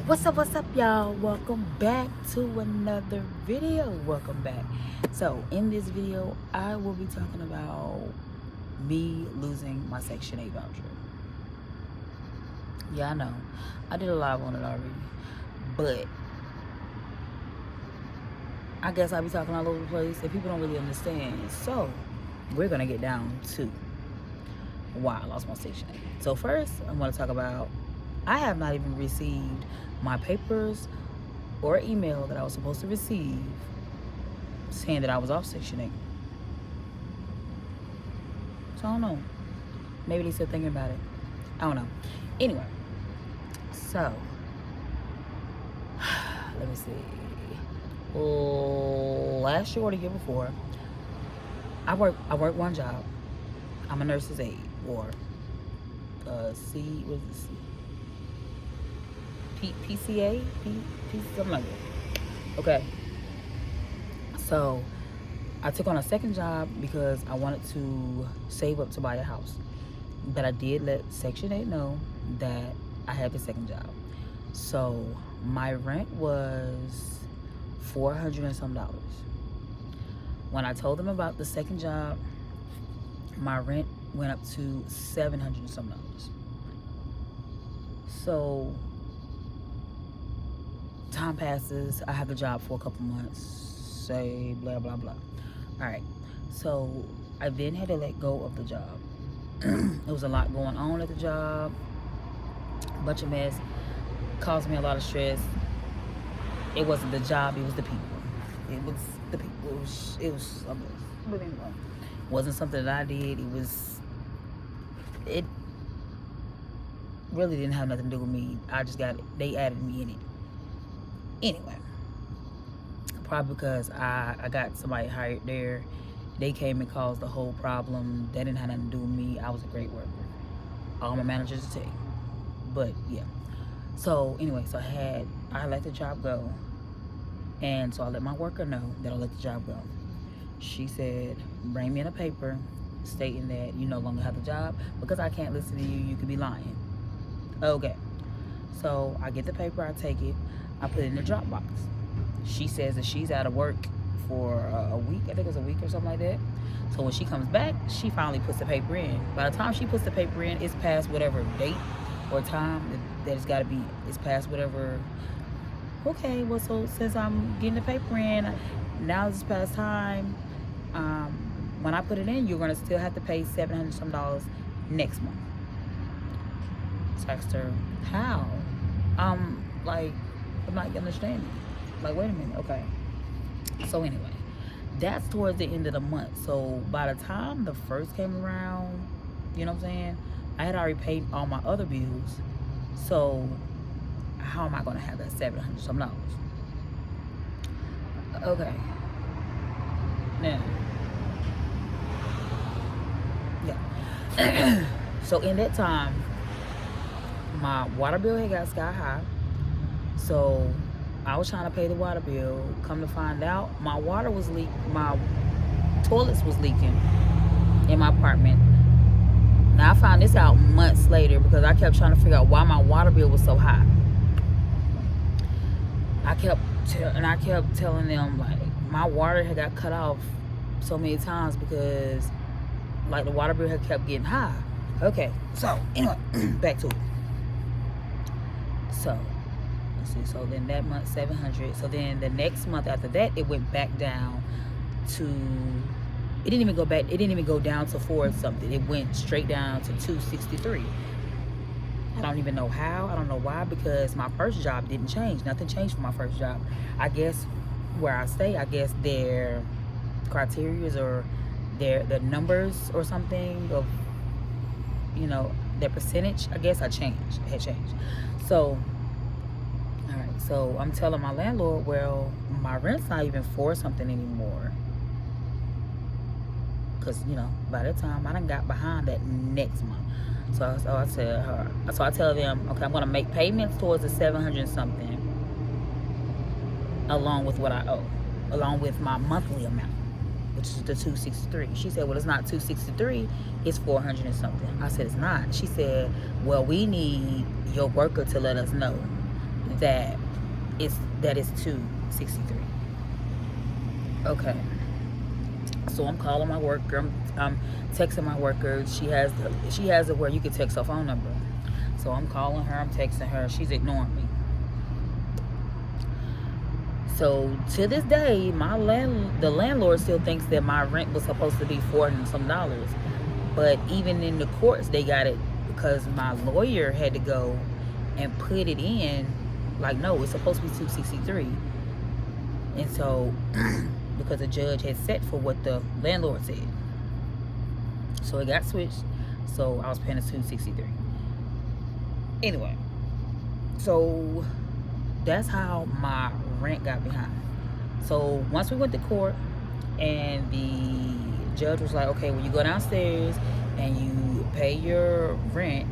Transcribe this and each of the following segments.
What's up y'all? Welcome back to another video. Welcome back. So in this video I will be talking about me losing my Section 8 voucher. Yeah, I know I did a live on it already, but I guess I'll be talking all over the place if people don't really understand. So we're gonna get down to why I lost my Section 8. So first I'm gonna talk about I have not even received my papers or email that I was supposed to receive saying that I was off Section 8. So I don't know. Maybe they're still thinking about it. I don't know. Anyway, so let me see. Last year or the year before, I work one job. I'm a nurse's aide, or PCA, something like that. Okay. So I took on a second job because I wanted to save up to buy a house. But I did let Section 8 know that I had the second job. So my rent was $400 and some. When I told them about the second job, my rent went up to $700 and some. So time passes, I have the job for a couple months, say blah blah blah. All right, so I then had to let go of the job. There was a lot going on at the job, a bunch of mess, caused me a lot of stress. It wasn't the job, it was the people. It was the people. It was something. But anyway, it wasn't something that I did. It really didn't have nothing to do with me. I just got it. They added me in it. Anyway, probably because I got somebody hired there. They came and caused the whole problem. That didn't have nothing to do with me. I was a great worker. All my managers to tell you. But yeah. So anyway, so I let the job go. And so I let my worker know that I let the job go. She said, bring me in a paper stating that you no longer have the job because I can't listen to you. You could be lying. Okay. So I get the paper, I take it. I put it in the drop box. She says that she's out of work for a week. I think it was a week or something like that. So when she comes back, she finally puts the paper in. By the time she puts the paper in, it's past whatever date or time that it's got to be. It's past whatever. Okay, well, so since I'm getting the paper in, now it's past time. When I put it in, you're going to still have to pay $700 some next month. So I asked her, how? Like, I'm not understanding. Like, wait a minute. Okay. So anyway, that's towards the end of the month. So by the time the first came around, you know what I'm saying, I had already paid all my other bills. So how am I going to have that $700 some? Okay. Now, yeah. So in that time, my water bill had got sky high. So I was trying to pay the water bill. Come to find out, my water was leaking. My toilets was leaking in my apartment. Now I found this out months later because I kept trying to figure out why my water bill was so high. I kept telling them, like, my water had got cut off so many times because, like, the water bill had kept getting high. Okay, so anyway, back to it. So let's see. So then that month, $700. So then the next month after that, it went back down to. It didn't even go back. It didn't even go down to 4 something. It went straight down to $263. I don't even know how. I don't know why, because my first job didn't change. Nothing changed for my first job. I guess where I stay, I guess their criteria or their numbers or something of, you know, their percentage, I guess it had changed. So, all right. So I'm telling my landlord, well, my rent's not even 4 something anymore. Because, you know, by that time, I done got behind that next month. So I tell them, okay, I'm going to make payments towards the $700 something along with what I owe, along with my monthly amount, which is the $263. She said, well, it's not $263, it's $400 and something. I said, it's not. She said, well, we need your worker to let us know that is $263. Okay. So I'm calling my worker. I'm texting my worker. She has it where you can text her phone number. So I'm calling her. I'm texting her. She's ignoring me. So to this day, the landlord still thinks that my rent was supposed to be $400 and some. But even in the courts, they got it because my lawyer had to go and put it in. Like, no, it's supposed to be $263. And so, because the judge had set for what the landlord said, so it got switched. So I was paying $263. Anyway, so that's how my rent got behind. So once we went to court, and the judge was like, okay, when you go downstairs and you pay your rent,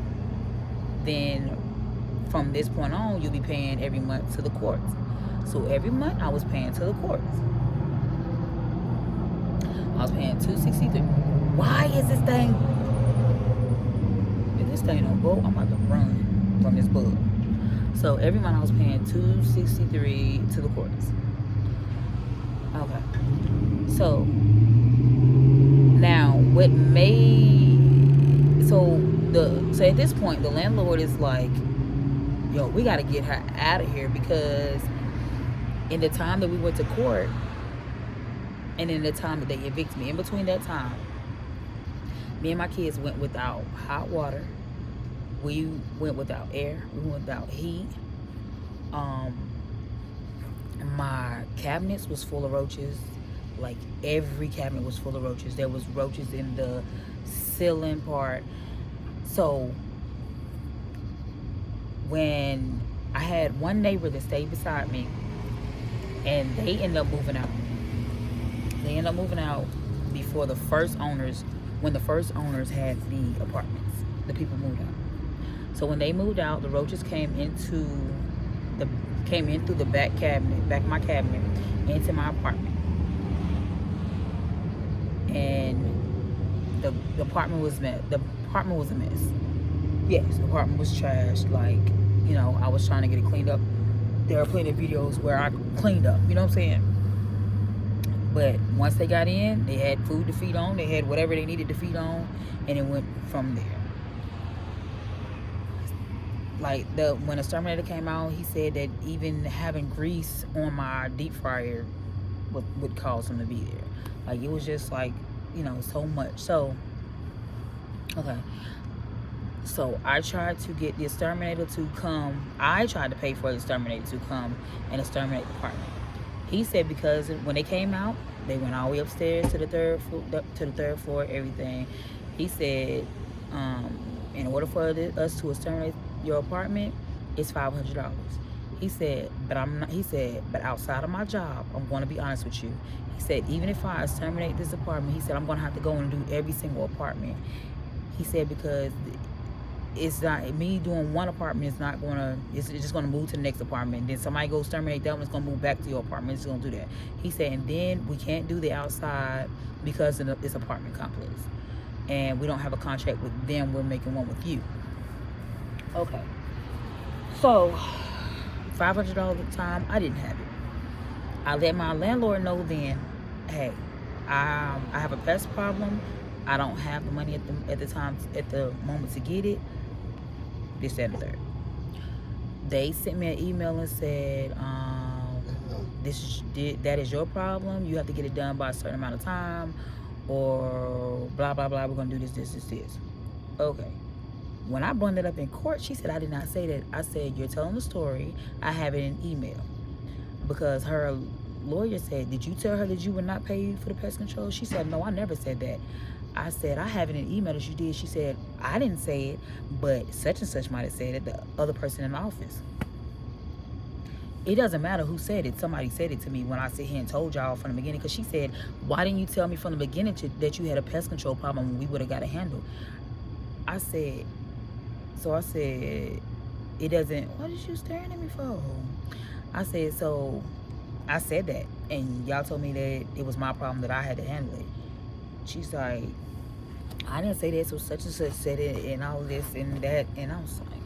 then from this point on, you'll be paying every month to the courts. So every month I was paying to the courts. I was paying $263. Why is this thing? If this thing don't go, I'm about to run from this bug. So every month I was paying $263 to the courts. Okay. So now what made so at this point the landlord is like, yo, we gotta get her out of here, because in the time that we went to court and in the time that they evicted me, in between that time, me and my kids went without hot water. We went without air. We went without heat. My cabinets was full of roaches. Like, every cabinet was full of roaches. There was roaches in the ceiling part. So when I had one neighbor that stayed beside me, and they ended up moving out. They ended up moving out before the first owners, when the first owners had the apartments. The people moved out. So when they moved out, the roaches came in through the back of my cabinet, into my apartment. And the apartment was a mess. Yes, the apartment was trashed. Like, you know, I was trying to get it cleaned up. There are plenty of videos where I cleaned up, you know what I'm saying? But once they got in, they had food to feed on, they had whatever they needed to feed on, and it went from there. Like, when the exterminator came out, he said that even having grease on my deep fryer would cause them to be there. Like, it was just like, you know, so much. So, okay. So I tried to get the exterminator to come. I tried to pay for the exterminator to come and exterminate the apartment. He said because when they came out, they went all the way upstairs to the third floor, everything. He said, in order for us to exterminate your apartment, it's $500. He said, but outside of my job, I'm going to be honest with you. He said, even if I exterminate this apartment, he said, I'm going to have to go and do every single apartment. He said, because it's not, me doing one apartment is not going to, it's just going to move to the next apartment. Then somebody goes terminate that one, it's going to move back to your apartment. It's going to do that. He said, and then we can't do the outside because of this apartment complex. And we don't have a contract with them. We're making one with you. Okay. So, $500 at the time, I didn't have it. I let my landlord know then, hey, I have a pest problem. I don't have the money at the moment to get it. This, that, and the third. They sent me an email and said, that is your problem. You have to get it done by a certain amount of time, or blah, blah, blah. We're going to do this. Okay. When I brought it up in court, she said, I did not say that. I said, you're telling the story. I have it in email. Because her lawyer said, did you tell her that you would not pay for the pest control? She said, no, I never said that. I said, I have it in email that you did. She said, I didn't say it, but such and such might have said it, the other person in the office. It doesn't matter who said it. Somebody said it to me when I sit here and told y'all from the beginning. Because she said, why didn't you tell me from the beginning that you had a pest control problem when we would have got it handled? I said, it doesn't, what is you staring at me for? I said, so I said that, and y'all told me that it was my problem, that I had to handle it. She's like, I didn't say that, so such and such said it, and all this and that. And I was like,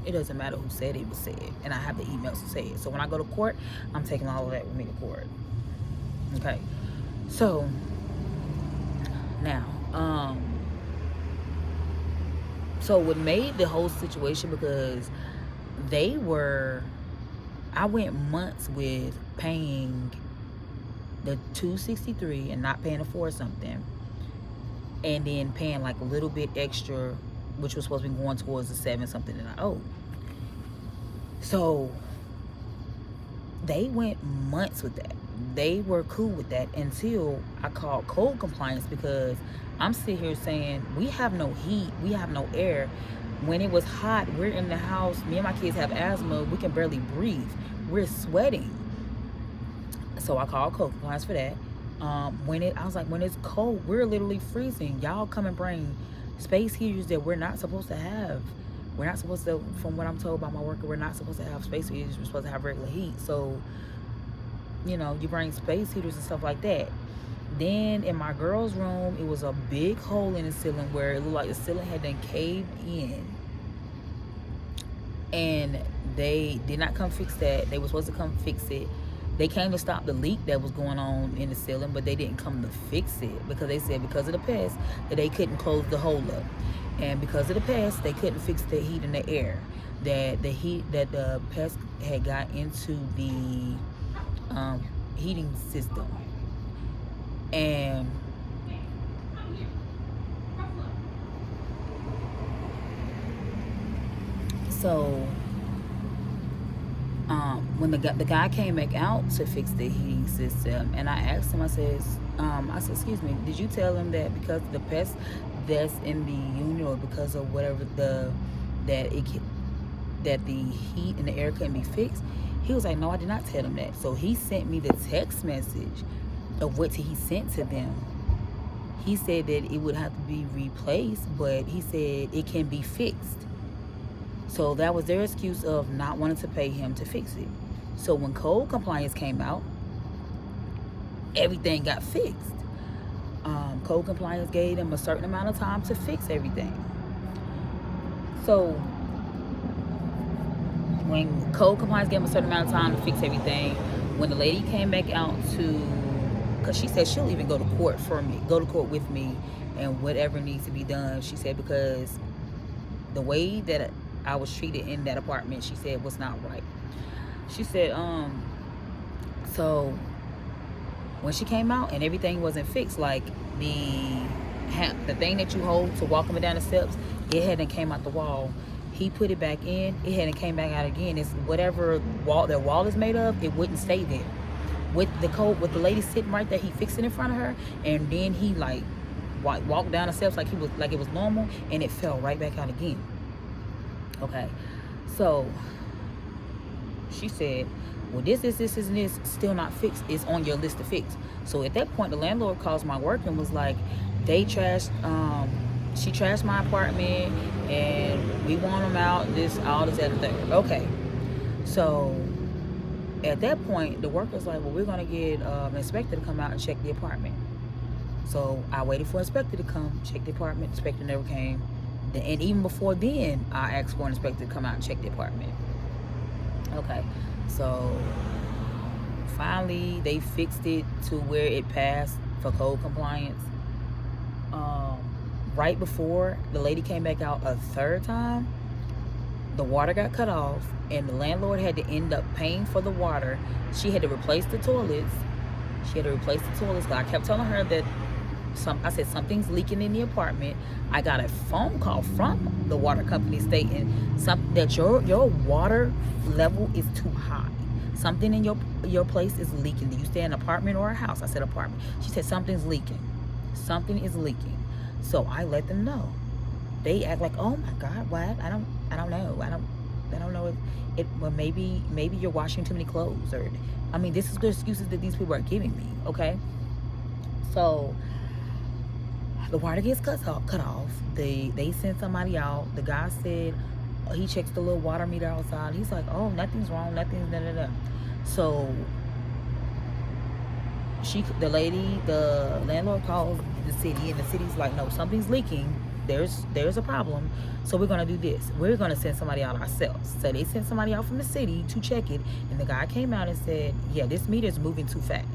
It doesn't matter who said it was said, and I have the emails to say it. So when I go to court, I'm taking all of that with me to court. Okay, so now, so what made the whole situation, because I went months with paying the $263 and not paying the $4 something, and then paying like a little bit extra, which was supposed to be going towards the $7 something that I owed. So they went months with that. They were cool with that until I called code compliance, because I'm sitting here saying, we have no heat, we have no air. When it was hot, we're in the house, me and my kids have asthma, we can barely breathe, we're sweating. So I called code compliance for that. I was like, when it's cold, we're literally freezing. Y'all come and bring space heaters that we're not supposed to have. We're not supposed to, from what I'm told by my worker, we're not supposed to have space heaters. We're supposed to have regular heat. So, you know, you bring space heaters and stuff like that. Then in my girl's room, it was a big hole in the ceiling where it looked like the ceiling had been caved in. And they did not come fix that. They were supposed to come fix it. They came to stop the leak that was going on in the ceiling, but they didn't come to fix it, because they said because of the pest that they couldn't close the hole up. And because of the pest, they couldn't fix the heat and the air. That the pest had got into the heating system. And so when the guy came back out to fix the heating system, and I asked him, I said, excuse me, did you tell him that because of the pest that's in the unit, or because of whatever that the heat and the air couldn't be fixed? He was like, no, I did not tell him that. So he sent me the text message of what he sent to them. He said that it would have to be replaced, but he said it can be fixed. So that was their excuse of not wanting to pay him to fix it. So when code compliance came out, everything got fixed. Code compliance gave them a certain amount of time to fix everything. So when code compliance gave them a certain amount of time to fix everything, when the lady came back out because she said she'll even go to court with me, and whatever needs to be done, she said, because the way that I was treated in that apartment, she said, was not right. She said, so when she came out and everything wasn't fixed, like the thing that you hold to walk up and down the steps, it hadn't came out the wall. He put it back in, it hadn't came back out again. It's whatever that wall is made of, it wouldn't stay there. With the lady sitting right there, he fixed it in front of her, and then he like walked down the steps like it was normal, and it fell right back out again. Okay, so she said, well, this still not fixed. It's on your list to fix. So at that point, the landlord calls my work and was like, she trashed my apartment, and we want them out, all this, that, and third. Okay, so at that point, the worker's like, well, we're gonna get an inspector to come out and check the apartment. So I waited for an inspector to come check the apartment. Inspector never came. And even before then, I asked for an inspector to come out and check the apartment. Okay, so finally they fixed it to where it passed for code compliance. Right before the lady came back out a third time, the water got cut off, and the landlord had to end up paying for the water. She had to replace the toilets. Because I kept telling her that I said something's leaking in the apartment. I got a phone call from the water company stating that your water level is too high. Something in your place is leaking. Do you stay in an apartment or a house? I said apartment. She said something's leaking. Something is leaking. So I let them know. They act like, oh my God, what? I don't know. I don't know if well, maybe you're washing too many clothes, or I mean, this is the excuses that these people are giving me. Okay, so the water gets cut off. They send somebody out. The guy said he checks the little water meter outside. He's like, oh, nothing's wrong, nothing's da. So the landlord calls the city, and the city's like, no, something's leaking. there's a problem, so we're gonna do this. We're gonna send somebody out ourselves. So they sent somebody out from the city to check it, and the guy came out and said, yeah, this meter is moving too fast,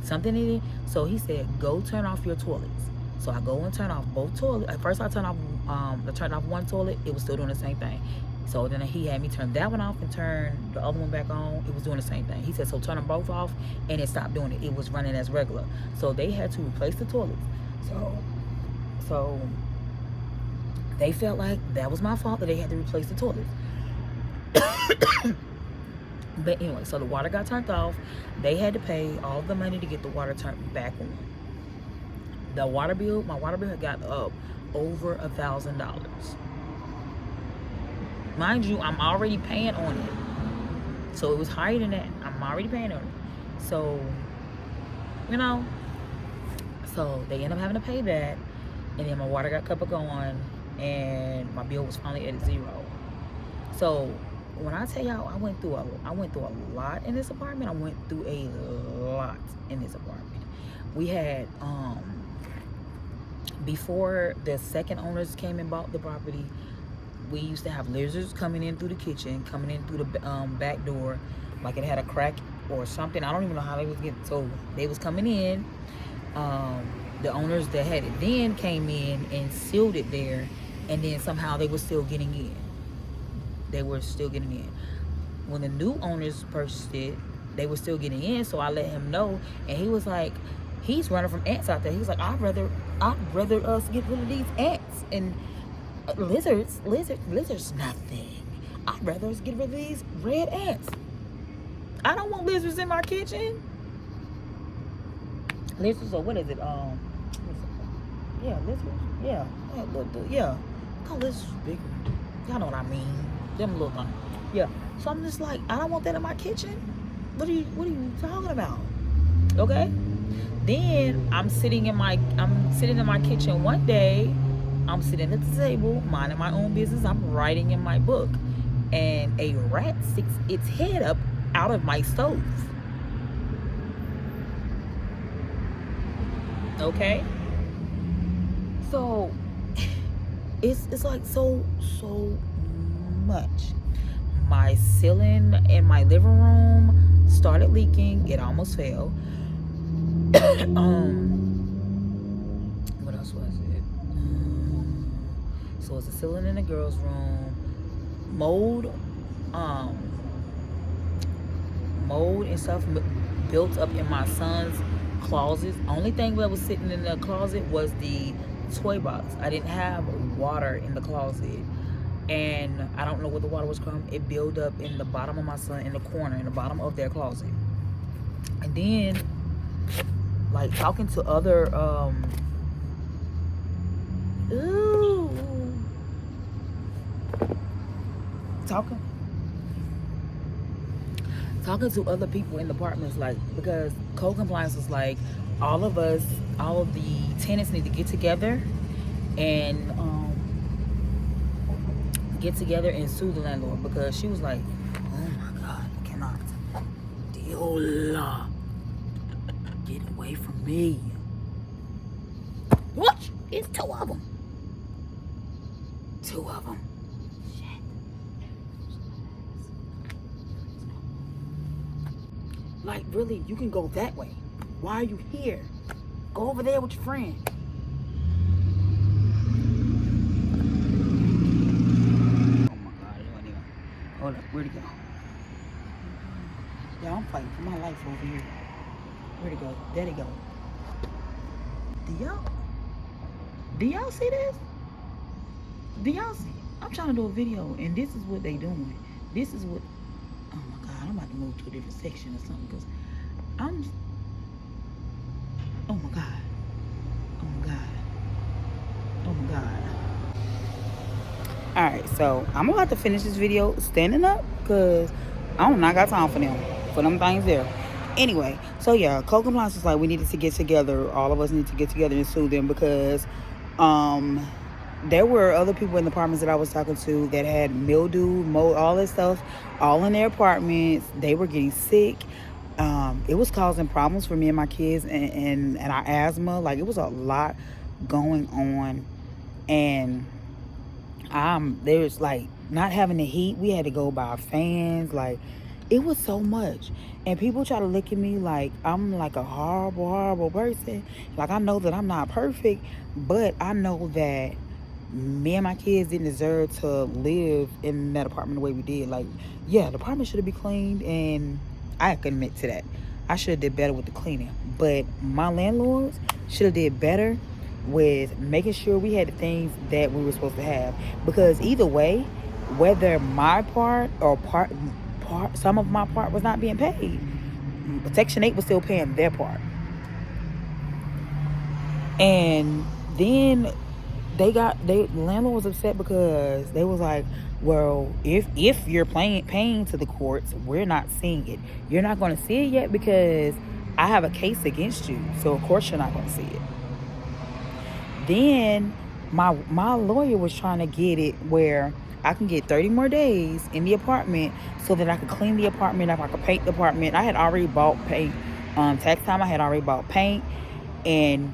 something in it. So he said, go turn off your toilets. So I go and turn off both toilets. At first I turned off one toilet, it was still doing the same thing. So then he had me turn that one off and turn the other one back on. It was doing the same thing. He said, so turn them both off, and it stopped doing it. It was running as regular. So they had to replace the toilets. So they felt like that was my fault that they had to replace the toilets. But anyway, so the water got turned off. They had to pay all the money to get the water turned back on. The water bill, my water bill had got up over $1,000. Mind you, I'm already paying on it. So it was higher than that. I'm already paying on it. So, you know, so they ended up having to pay that. And then my water got cut back on, and my bill was finally at 0. So when I tell y'all I went through a lot in this apartment. I went through a lot in this apartment. We had before the second owners came and bought the property, we used to have lizards coming in through the kitchen, coming in through the back door, like it had a crack or something. I don't even know how they was getting. So they was coming in. The owners that had it then came in and sealed it there, and then somehow they were still getting in. They were still getting in. When the new owners purchased it, they were still getting in. So I let him know, and he was like, he's running from ants out there. He was like, I'd rather us get rid of these ants and lizards, nothing. I'd rather us get rid of these red ants. I don't want lizards in my kitchen. Lizards, or what is it? Yeah, lizards. Yeah. Call lizards bigger. Y'all know what I mean. Them little things. Yeah. So I'm just like, I don't want that in my kitchen. What are you talking about? Okay. Then I'm sitting in my kitchen one day. I'm sitting at the table, minding my own business. I'm writing in my book, and a rat sticks its head up out of my stove. Okay. So it's like so much. My ceiling in my living room started leaking. It almost fell. What else was it? So it's a ceiling in the girls' room. Mold and stuff built up in my son's closet. Only thing that was sitting in the closet was the toy box. I didn't have water in the closet, and I don't know where the water was from. It built up in the bottom of my son, in the corner, in the bottom of their closet. And then, like, talking to other talking to other people in the apartments, like, because code compliance was like, all of the tenants need to get together and sue the landlord, because she was like, oh my God, I cannot deal. Get away from me. What? It's two of them. Shit. Like, really, you can go that way. Why are you here? Go over there with your friend. Oh my God, hold up, where'd he go? Yeah, I'm fighting for my life over here. Where'd he go? There he go. Do y'all see this? Do y'all see? I'm trying to do a video, and this is what they doing. This is what, oh my God, I'm about to move to a different section or something, because oh my God. All right, so I'm about to finish this video standing up, because I got time for them things there. Anyway, so yeah, code compliance was like, we needed to get together. All of us need to get together and sue them, because there were other people in the apartments that I was talking to that had mildew, mold, all this stuff, all in their apartments. They were getting sick. It was causing problems for me and my kids and our asthma. Like, it was a lot going on And there's like not having the heat. We had to go by fans. Like, it was so much. And people try to look at me like I'm like a horrible, horrible person. Like, I know that I'm not perfect, but I know that me and my kids didn't deserve to live in that apartment the way we did. Like, yeah, the apartment should have been cleaned, and I can admit to that. I should have did better with the cleaning. But my landlords should have did better with making sure we had the things that we were supposed to have. Because either way, whether my part or some of my part was not being paid, Section 8 was still paying their part. And then the landlord was upset because they was like, well, if you're paying to the courts, we're not seeing it. You're not going to see it yet because I have a case against you, so of course you're not going to see it. Then my lawyer was trying to get it where I can get 30 more days in the apartment so that I could clean the apartment up, I could paint the apartment. I had already bought paint. Tax time, I had already bought paint, and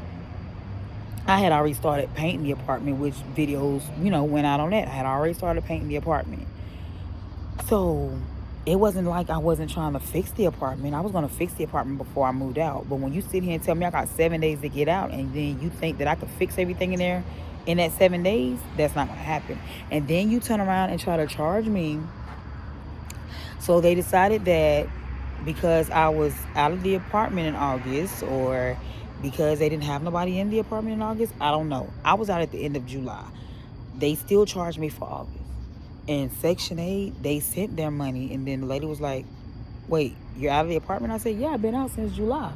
I had already started painting the apartment, which videos, went out on that. I had already started painting the apartment. So it wasn't like I wasn't trying to fix the apartment. I was going to fix the apartment before I moved out. But when you sit here and tell me I got 7 days to get out, and then you think that I could fix everything in there in that 7 days, that's not going to happen. And then you turn around and try to charge me. So they decided that because I was out of the apartment in August, or because they didn't have nobody in the apartment in August, I don't know. I was out at the end of July. They still charged me for August. And Section 8, they sent their money, and then the lady was like, wait, you're out of the apartment? I said, yeah, I've been out since July,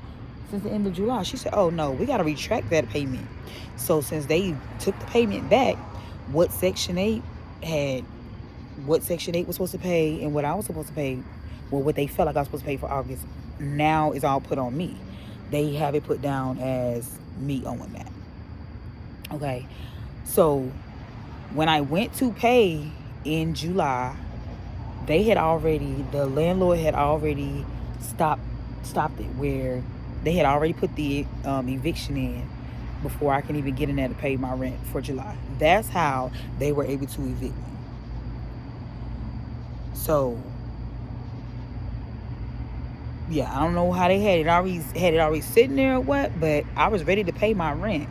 since the end of July. She said, oh, no, we got to retract that payment. So since they took the payment back, what Section 8 was supposed to pay and what I was supposed to pay, well, what they felt like I was supposed to pay for August, now is all put on me. They have it put down as me owing that. Okay. So when I went to pay in July, the landlord had already stopped it, where they had already put the eviction in before I can even get in there to pay my rent for July. That's how they were able to evict me. So yeah, I don't know how they had it already sitting there or what, but I was ready to pay my rent.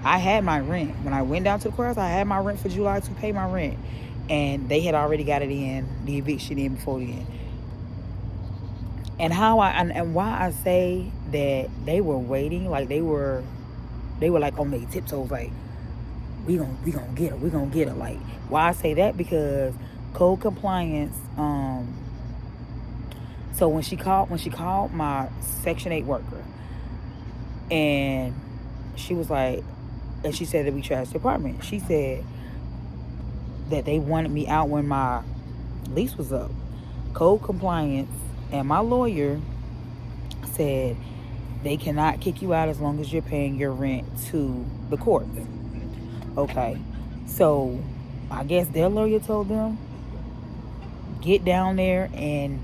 I had my rent. When I went down to the courthouse, I had my rent for July to pay my rent. And they had already got it in, the eviction in before then. And why I say that they were waiting, like they were like on their tiptoes, like we gonna get her. Like, why I say that? Because code compliance, so when she called my Section 8 worker, and she was like, and she said that we trashed the apartment. She said that they wanted me out when my lease was up. Code compliance and my lawyer said they cannot kick you out as long as you're paying your rent to the court. Okay. So I guess their lawyer told them, get down there and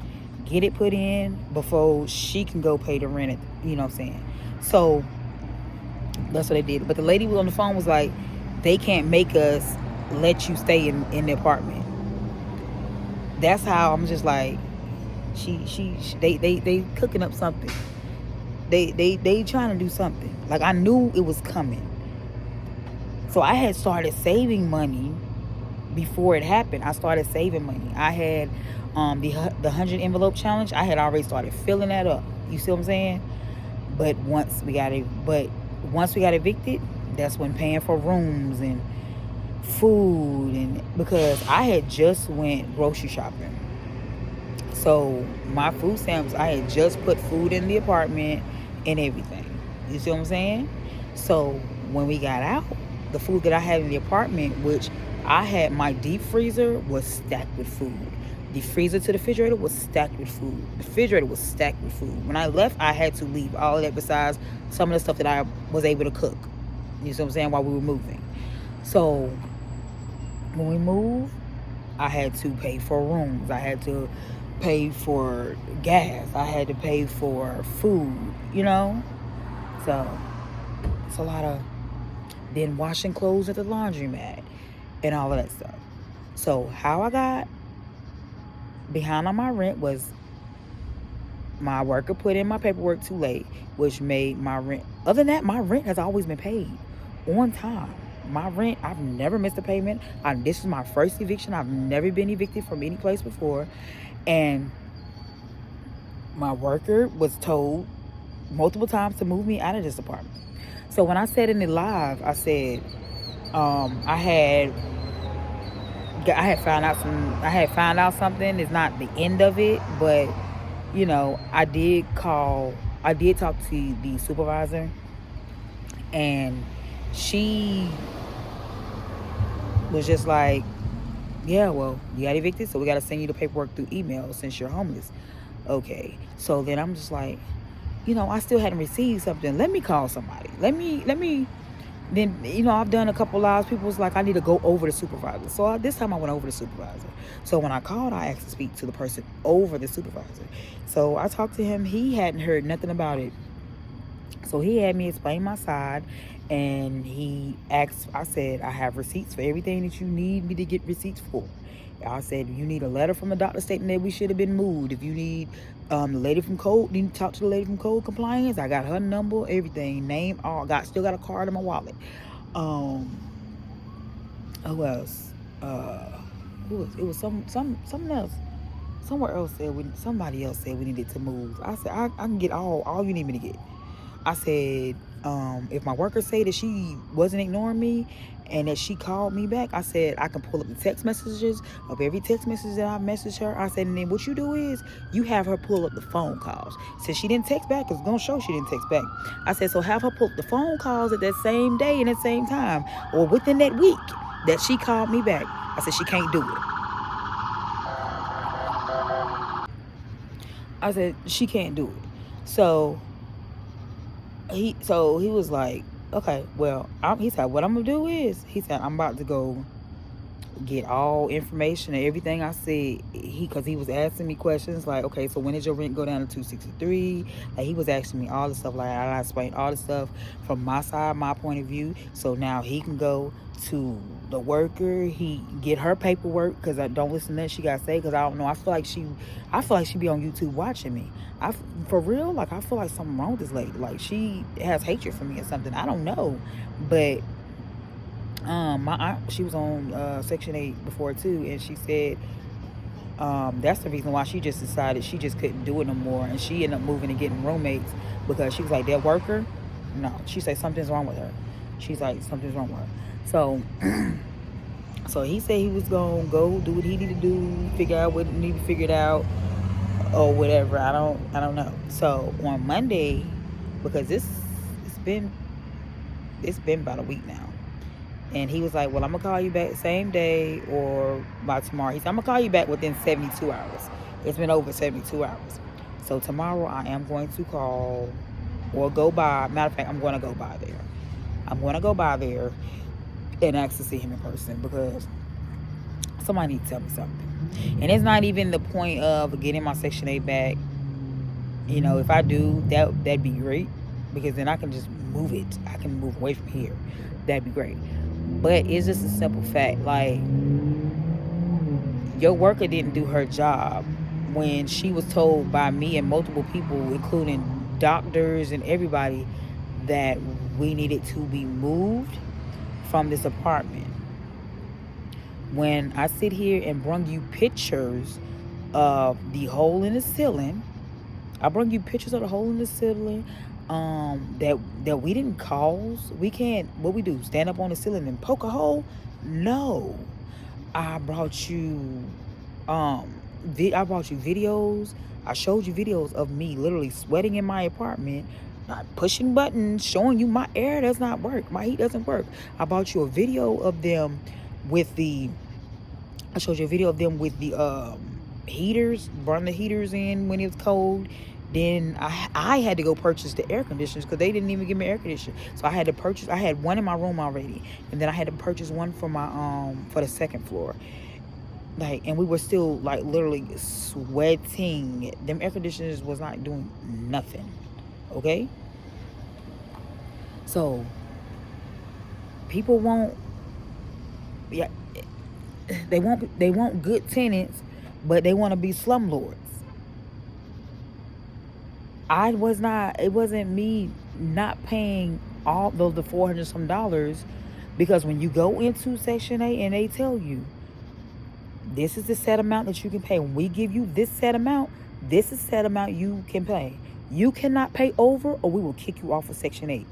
get it put in before she can go pay the rent. You know what I'm saying? So that's what they did. But the lady on the phone was like, they can't make us let you stay in the apartment. That's how I'm just like, they cooking up something. They trying to do something. Like, I knew it was coming. So I had started saving money before it happened. I started saving money. I had the 100 envelope challenge. I had already started filling that up. You see what I'm saying? But once we got evicted, that's when paying for rooms and food, and because I had just went grocery shopping. So my food stamps, I had just put food in the apartment and everything. You see what I'm saying? So when we got out, the food that I had in the apartment, which I had, my deep freezer was stacked with food. The freezer to the refrigerator was stacked with food. The refrigerator was stacked with food. When I left, I had to leave all of that besides some of the stuff that I was able to cook. You see what I'm saying? While we were moving. So when we moved, I had to pay for rooms. I had to pay for gas. I had to pay for food, So it's a lot of then washing clothes at the laundromat, and all of that stuff. So how I got behind on my rent was my worker put in my paperwork too late, which made my rent. Other than that, my rent has always been paid on time. My rent, I've never missed a payment. This is my first eviction. I've never been evicted from any place before. And my worker was told multiple times to move me out of this apartment. So when I said in the live, I said I had found out something. It's not the end of it, but you know, I did talk to the supervisor, and she was just like, yeah, well, you got evicted, so we got to send you the paperwork through email since you're homeless. Okay. So then I'm just like, you know, I still hadn't received something. Let me call somebody. Let me. Then, you know, I've done a couple lives. People was like, I need to go over the supervisor. So this time I went over the supervisor. So when I called, I asked to speak to the person over the supervisor. So I talked to him. He hadn't heard nothing about it. So he had me explain my side. And he asked, I said, I have receipts for everything that you need me to get receipts for. I said, you need a letter from the doctor stating that we should have been moved. If you need the lady from code, you need to talk to the lady from code compliance. I got her number, everything, name, all. Still got a card in my wallet. Who else? It was something else. Somebody else said we needed to move. I said, I can get all you need me to get. I said, if my worker say that she wasn't ignoring me and that she called me back, I said, I can pull up the text messages of every text message that I messaged her. I said, and then what you do is you have her pull up the phone calls. Since she didn't text back, it's going to show she didn't text back. I said, so have her pull up the phone calls at that same day and that same time, or within that week that she called me back. I said, she can't do it. I said, she can't do it. So he was like, okay, well, he said, what I'm gonna do is, he said, I'm about to go get all information and everything I said. Because he was asking me questions like, okay, so when did your rent go down to 263? Like, he was asking me all the stuff. Like, I explained all the stuff from my side, my point of view. So now he can go to the worker, he get her paperwork, because I don't listen to that she got to say, because I don't know. I feel like she be on YouTube watching me. For real, like, I feel like something wrong with this lady. Like, she has hatred for me or something. I don't know. But my aunt, she was on Section 8 before too, and she said that's the reason why she just decided she just couldn't do it no more, and she ended up moving and getting roommates, because she was like, that worker, no, she said something's wrong with her. She's like, something's wrong with her. So so he said he was gonna go do what he needed to do, figure out what needed to figure it out or whatever. I don't know. So on Monday, because it's been about a week now, and he was like, well, I'm gonna call you back the same day or by tomorrow. He said, I'm gonna call you back within 72 hours. It's been over 72 hours. So tomorrow I am going to call or go by. Matter of fact, I'm gonna go by there. I'm gonna go by there and ask to see him in person, because somebody needs to tell me something. And it's not even the point of getting my Section 8 back. You know, if I do, that'd be great, because then I can just move it. I can move away from here. That'd be great. But it's just a simple fact, like, your worker didn't do her job when she was told by me and multiple people, including doctors and everybody, that we needed to be moved from this apartment. When I sit here and bring you pictures of the hole in the ceiling, I bring you pictures of the hole in the ceiling that we didn't cause. We can't, what we do, stand up on the ceiling and poke a hole? No. I brought you videos. I showed you videos of me literally sweating in my apartment, not pushing buttons, showing you my air does not work, my heat doesn't work. I brought you a video of them with the heaters, burn the heaters in when it was cold. Then I had to go purchase the air conditioners, because they didn't even give me air conditioners. So I had one in my room already, and then I had to purchase one for my for the second floor. Like, and we were still like literally sweating. Them air conditioners was not doing nothing. Okay? So People won't, yeah, they want good tenants, but they want to be slumlords. It wasn't me not paying all the 400 some dollars, because when you go into Section 8 and they tell you, this is the set amount that you can pay. When we give you this set amount, this is set amount you can pay. You cannot pay over, or we will kick you off of Section 8.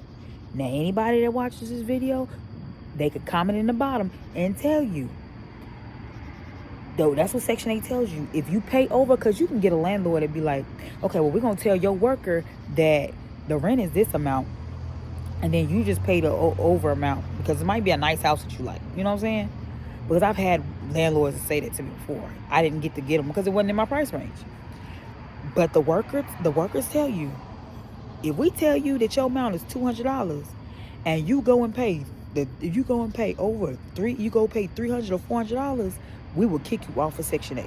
Now, anybody that watches this video, they could comment in the bottom and tell you. Though that's what Section 8 tells you. If you pay over, because you can get a landlord and be like, okay, well, we're going to tell your worker that the rent is this amount, and then you just pay the over amount, because it might be a nice house that you like. You know what I'm saying? Because I've had landlords say that to me before. I didn't get to get them because it wasn't in my price range. But the workers tell you, if we tell you that your amount is $200 and you go and pay over $300 or $400, we will kick you off of Section 8.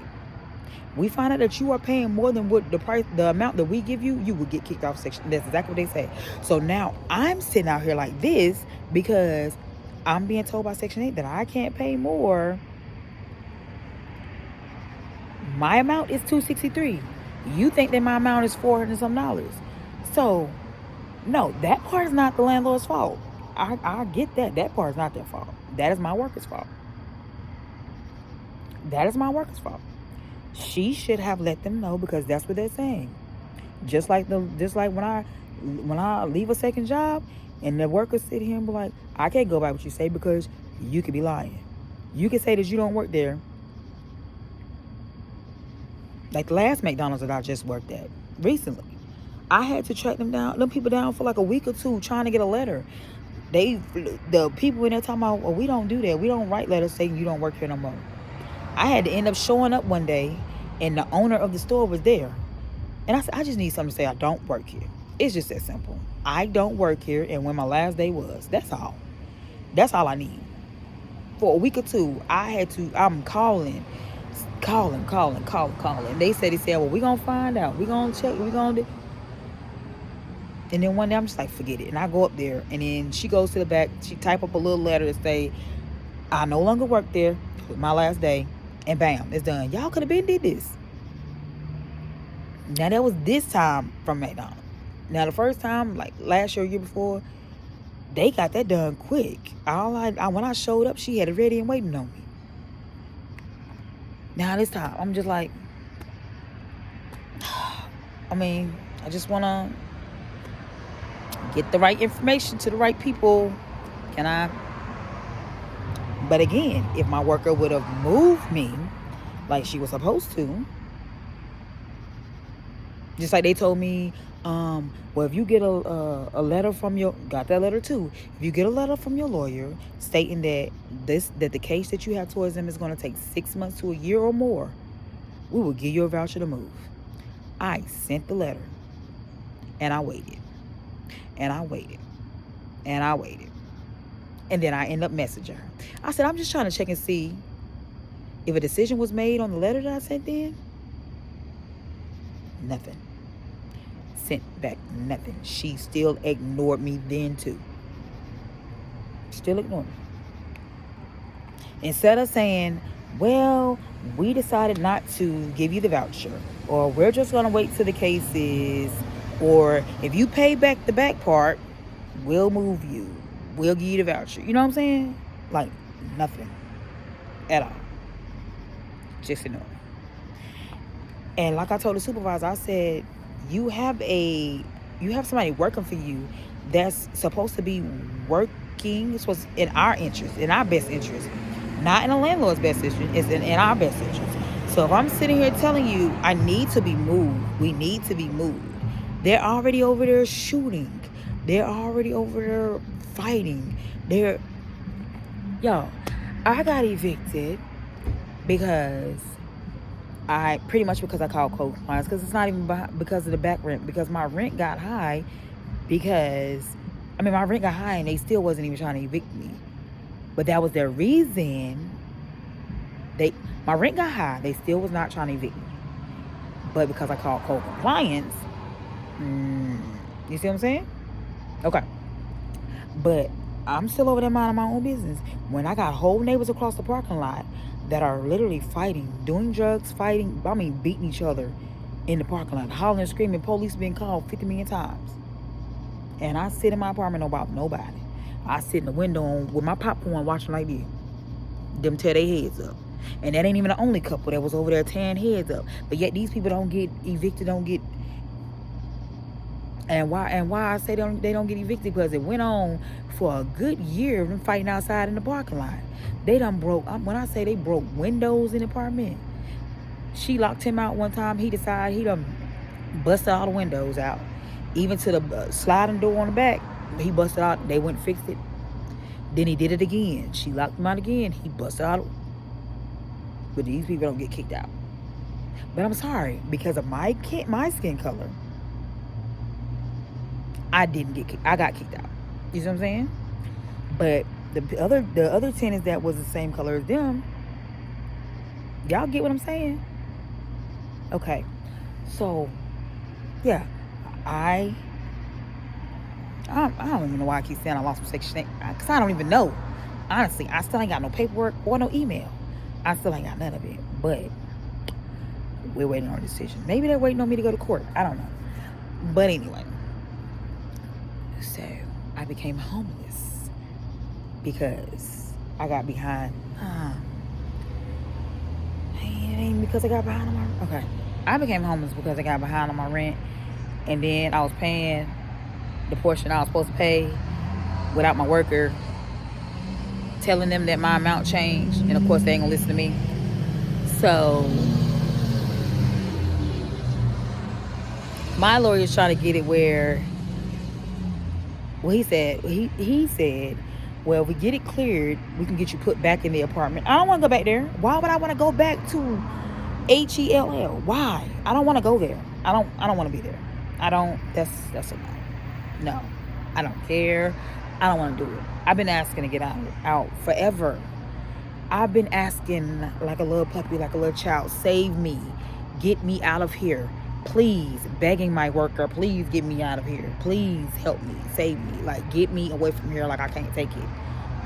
We find out that you are paying more than what the amount that we give you, you will get kicked off Section. That's exactly what they say. So now I'm sitting out here like this because I'm being told by Section 8 that I can't pay more. My amount is $263. You think that my amount is $400 some. So, no, that part is not the landlord's fault. I get that. That part is not their fault. That is my worker's fault. That is my worker's fault. She should have let them know, because that's what they're saying. Just like when I leave a second job and the workers sit here and be like, I can't go by what you say because you could be lying. You could say that you don't work there. Like the last McDonald's that I just worked at recently, I had to track them people down for like a week or two trying to get a letter. The people in there talking about, well, we don't do that. We don't write letters saying you don't work here no more. I had to end up showing up one day and the owner of the store was there. And I said, I just need something to say I don't work here. It's just that simple. I don't work here, and when my last day was. That's all. That's all I need. For a week or two, I'm calling. They said, well, we're going to find out. We're going to check. We're going to. And then one day I'm just like, forget it. And I go up there, and then she goes to the back. She type up a little letter to say, I no longer work there. It was my last day. And bam, it's done. Y'all could have been did this. Now, that was this time from McDonald's. Now, the first time, like last year, year before, they got that done quick. When I showed up, she had it ready and waiting on me. Now, this time, I'm just like, I just want to get the right information to the right people. Can I? But again, if my worker would have moved me like she was supposed to, just like they told me, well, if you get a letter from got that letter too. If you get a letter from your lawyer stating that the case that you have towards them is going to take 6 months to a year or more, we will give you a voucher to move. I sent the letter, and I waited, and I waited, and I waited. And then I end up messaging her. I said, I'm just trying to check and see if a decision was made on the letter that I sent in. Nothing. Sent back nothing. She still ignored me then too. Still ignored me. Instead of saying, well, we decided not to give you the voucher, or we're just going to wait till the case is, or if you pay back the back part, we'll move you. We'll give you the voucher. You know what I'm saying? Like, nothing at all. Just ignore me. And like I told the supervisor, I said, you have somebody working for you that's supposed to be working. It's what's in our interest, in our best interest, not in the landlord's best interest. It's in our best interest. So if I'm sitting here telling you I need to be moved, we need to be moved, they're already over there shooting. They're already over there fighting. Y'all, I got evicted because I called co-compliance, because it's not even because of the back rent, because my rent got high, my rent got high and they still wasn't even trying to evict me. But that was their reason. My rent got high, they still was not trying to evict me. But because I called co-compliance, you see what I'm saying? Okay. But I'm still over there minding my own business. When I got whole neighbors across the parking lot that are literally fighting, doing drugs, fighting, I mean, beating each other in the parking lot, hollering and screaming, police being called 50 million times. And I sit in my apartment, no about nobody. I sit in the window with my popcorn watching like this. Them tear their heads up. And that ain't even the only couple that was over there tearing heads up. But yet these people don't get evicted, don't get... And why I say they don't get evicted? Because it went on for a good year of them fighting outside in the parking lot. They done broke... When I say they broke windows in the apartment, she locked him out one time. He decided he done busted all the windows out. Even to the sliding door on the back, he busted out. They went and fixed it. Then he did it again. She locked him out again. He busted out. But these people don't get kicked out. But I'm sorry, because of my skin color, I didn't get kicked. I got kicked out. You see what I'm saying? But the other tenants that was the same color as them, y'all get what I'm saying? Okay. So, yeah. I don't even know why I keep saying I lost my Section 8. Because I don't even know. Honestly, I still ain't got no paperwork or no email. I still ain't got none of it. But we're waiting on a decision. Maybe they're waiting on me to go to court. I don't know. But anyway. So, I became homeless. Because I got behind. It ain't because I got behind on my... Okay. I became homeless because I got behind on my rent. And then I was paying the portion I was supposed to pay without my worker, telling them that my amount changed. And of course, they ain't gonna listen to me. So my lawyer's trying to get it where, well, he said, well, if we get it cleared, we can get you put back in the apartment. I don't want to go back there. Why would I want to go back to HELL? Why? I don't want to go there. I don't want to be there. That's a no. No, I don't care. I don't want to do it. I've been asking to get out forever. I've been asking like a little puppy, like a little child, save me, get me out of here, please, begging my worker, please get me out of here, please help me, save me, like get me away from here. Like I can't take it.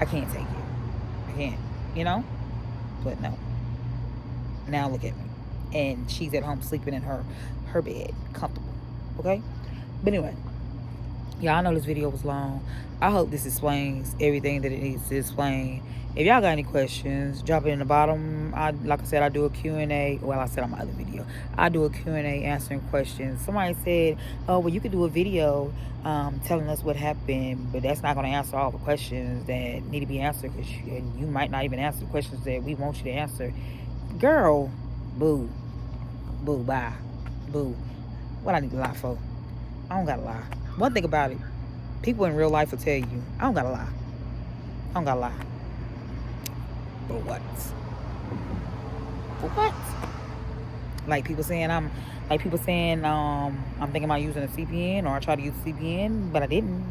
I can't take it. I can't, you know. But no. Now look at me, and she's at home sleeping in her bed, comfortable. Okay, but anyway, y'all, I know this video was long. I hope this explains everything that it needs to explain. If y'all got any questions, drop it in the bottom. Like I said, I do a Q&A. Well, I said on my other video, I do a Q&A answering questions. Somebody said, oh, well, you could do a video telling us what happened, but that's not going to answer all the questions that need to be answered, because you might not even answer the questions that we want you to answer. Girl, boo, bye, boo. What I need to lie for? I don't gotta lie. One thing about it, people in real life will tell you, I don't gotta lie. I don't gotta lie. But what? For what? Like people saying I'm thinking about using a CPN, or I tried to use a CPN, but I didn't.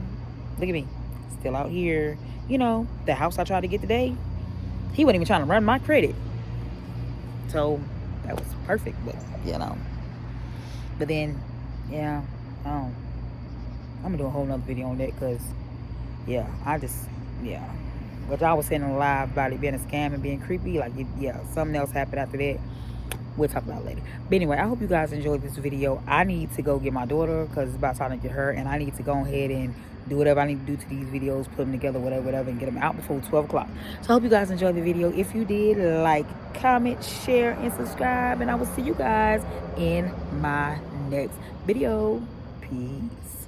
Look at me. Still out here. You know, the house I tried to get today, he wasn't even trying to run my credit. So that was perfect, but you know. But then, yeah, I'm gonna do a whole nother video on that, because, yeah, But y'all was saying in the live about it being a scam and being creepy. Like, yeah, something else happened after that. We'll talk about it later. But anyway, I hope you guys enjoyed this video. I need to go get my daughter, because it's about time to get her. And I need to go ahead and do whatever I need to do to these videos, put them together, whatever, and get them out before 12 o'clock. So I hope you guys enjoyed the video. If you did, like, comment, share, and subscribe. And I will see you guys in my next video. Peace.